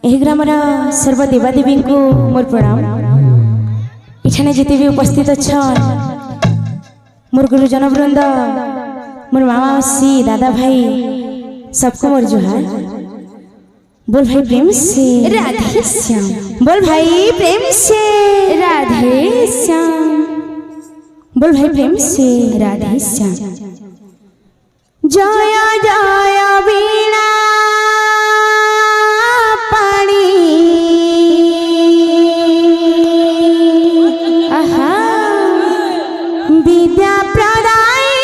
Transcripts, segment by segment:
ଏହି ଗ୍ରାମର ସର୍ବ ଦେବାଦେବୀଙ୍କୁ ମୋର ପ୍ରଣାମ। ଏଠାନେ ଯେତେ ବି ଉପସ୍ଥିତ ଅଛନ୍ मोर गुरुजन वृंद मोर मामा मौसी दादा भाई सबको मोर जोहार। बोल भाई प्रेम से राधे श्याम। बोल भाई प्रेम से राधे श्याम। बोल भाई प्रेम से राधे श्याम। जय जय वीणा पाणी आहा विद्या प्रदायिनी।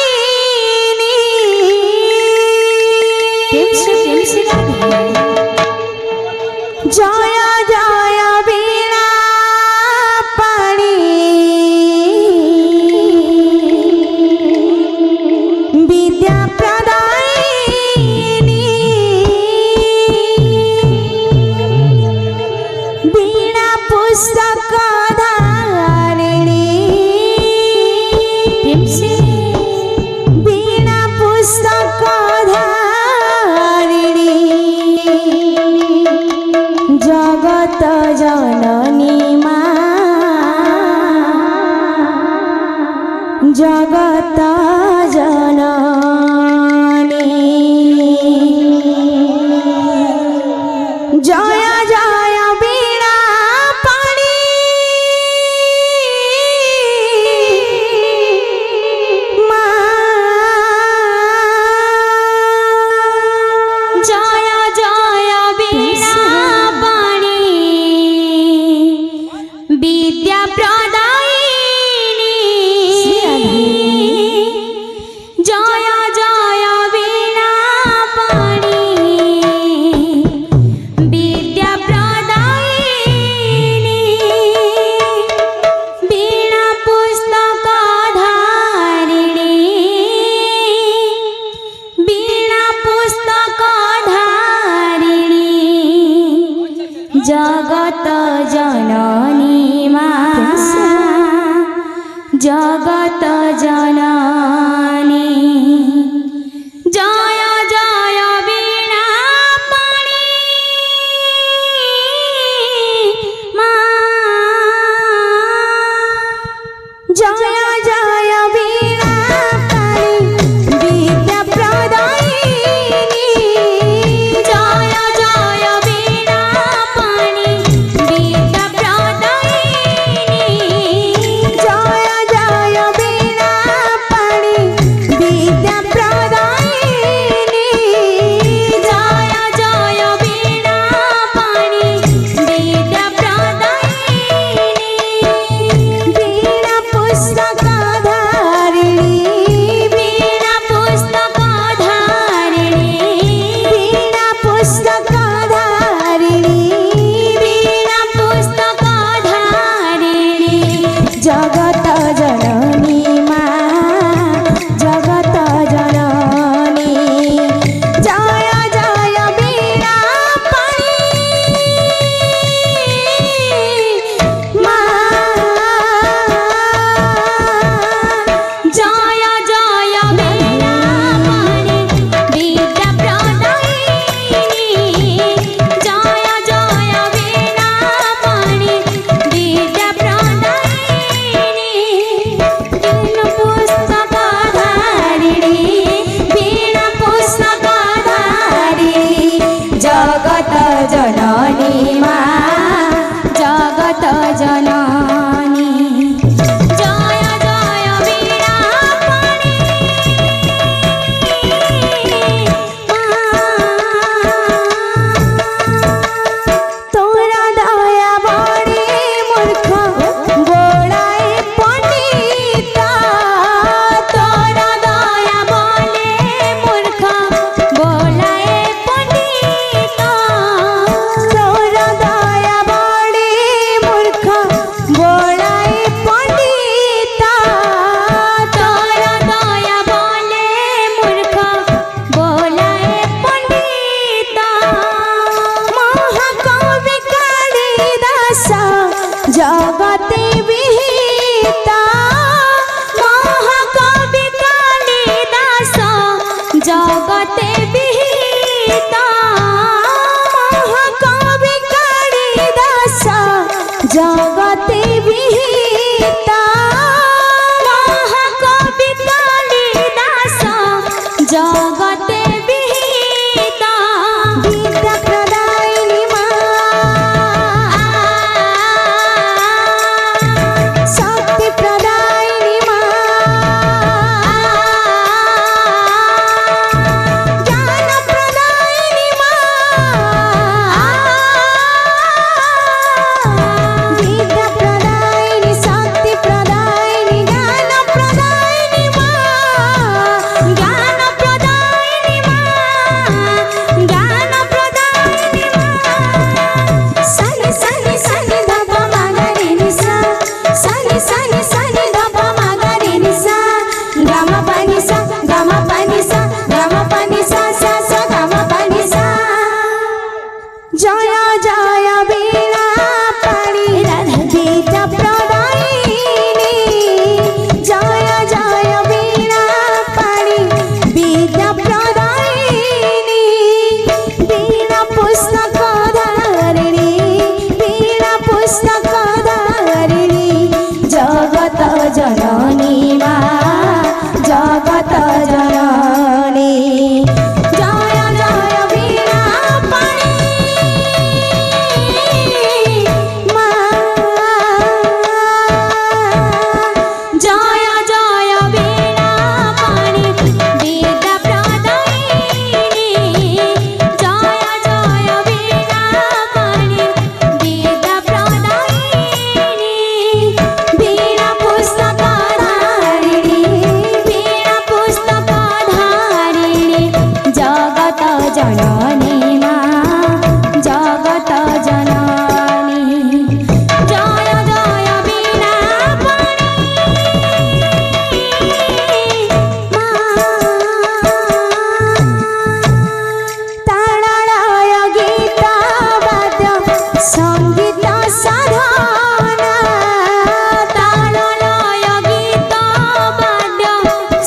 प्रेम से राधे। जय जय वीणा पाणी विद्या प्रदायिनी। वीणा पुस्तक धारिणी। वीणा पुस्तक धारिणी। जगत जननी माँ जगत जननी। जय जय वीणा पाणी माँ। जय जय वीणा पाणी विद्या प्रदायिनी। जय जय वीणा पाणी विद्या प्रदायिनी। वीणा पुस्तक धारिणी। वीणा पुस्तक धारिणी। जगत जननी माँ जगत जननी। जय जय वीणा पाणी माँ। जय जय वीणा पाणी विद्या प्रदायिनी। जय जय वीणा पाणी विद्या प्रदायिनी। जय जय वीणा জয় বীণা পাণি বিদ্যা প্রদায়িনী জয় জয় বীণা পাণি বিদ্যা প্রদায়িনী বীণা পুস্তক ধারিণী বীণা পুস্তক ধারিণী জগত জননী মা জগত জননী জয় জয় বীণা পাণি মা জয় জয় বীণা পাণি বিদ্যা প্রদায়িনী জয় জয় বীণা পাণি বিদ্যা প্রদায়িনী বীণা পুস্তক ধারিণী বীণা পুস্তক ধারিণী জগত জননী মা জগত জননী জয় জয় বীণা পাণি মা তাড়ালয় গীত বাদ্য সঙ্গীত সাধনা তাড়ালয় গীত বাদ্য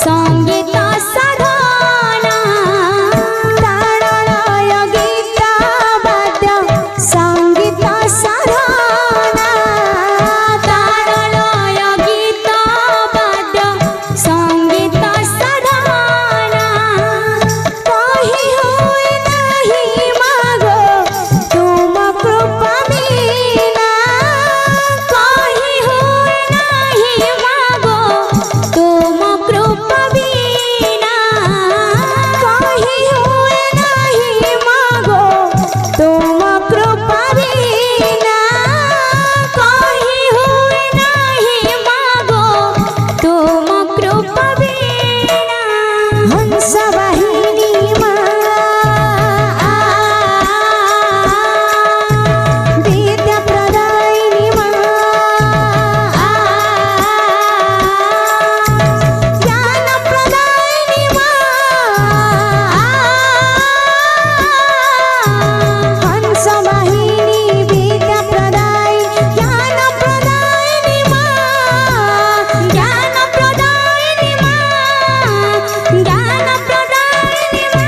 সঙ্গীত সাধনা তাড়ালয় গীত বাদ্য সঙ্গীত সাধনা তাড়ালয় গীত বাদ্য সঙ্গীত সাধনা কহি হয় নাহি মাগো তুম কৃপা বিনা কহি হয় নাহি মাগো তুম কৃপা বিনা কহি হয় নাহি মাগো তুম কৃপা বিনা কহি হয় নাহি মাগো তুম কৃপা বিনা হংস বাহিনী মা বিদ্যা প্রদায়িনী মা জ্ঞান প্রদায়িনী মা হংস বাহিনী বিদ্যা প্রদায়িনী জ্ঞান প্রদায়িনী মা জ্ঞান প্রদায়িনী মা জ্ঞান প্রদায়িনী মা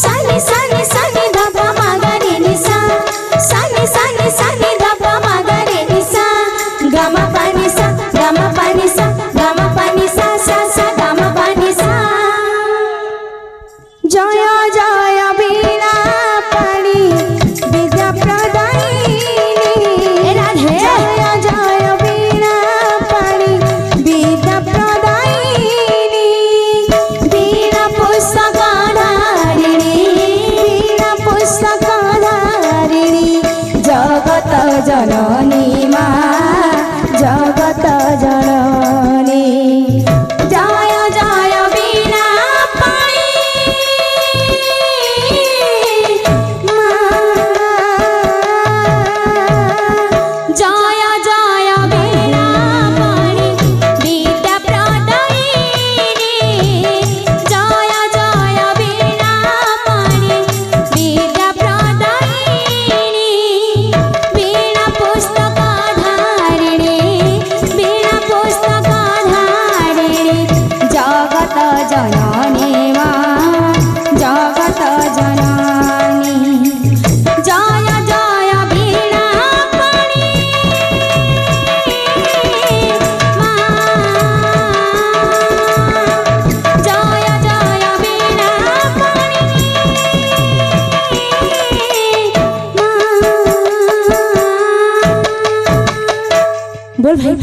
সানি সানি সানি ধপ মগরি নিসা সানি সানি সানি ধপ মগরি নিসা গম পানি সা গম পানি সা গম পানি সা সা সা গম পানি সা জয় জয় বীণা পাণি বিদ্যা প্রদায়িনী রাধে জয় জয় বীণা পাণি বিদ্যা প্রদায়িনী বীণা পুস্তক ধারিণী বীণা পুস্তক ধারিণী জগত জননী মা জগত জননী জয় জয় বীণা পাণি মা জয় জয় বীণা পাণি বিদ্যা প্রদায়িনী জয় জয় বীণা পাণি বিদ্যা প্রদায়িনী বীণা পুস্তক ধারিণী বীণা পুস্তক ধারিণী জগত জননী মা জগত জননী জয় জয় বীণা পাণি মা জয় জয় বীণা পাণি মা বল ভাই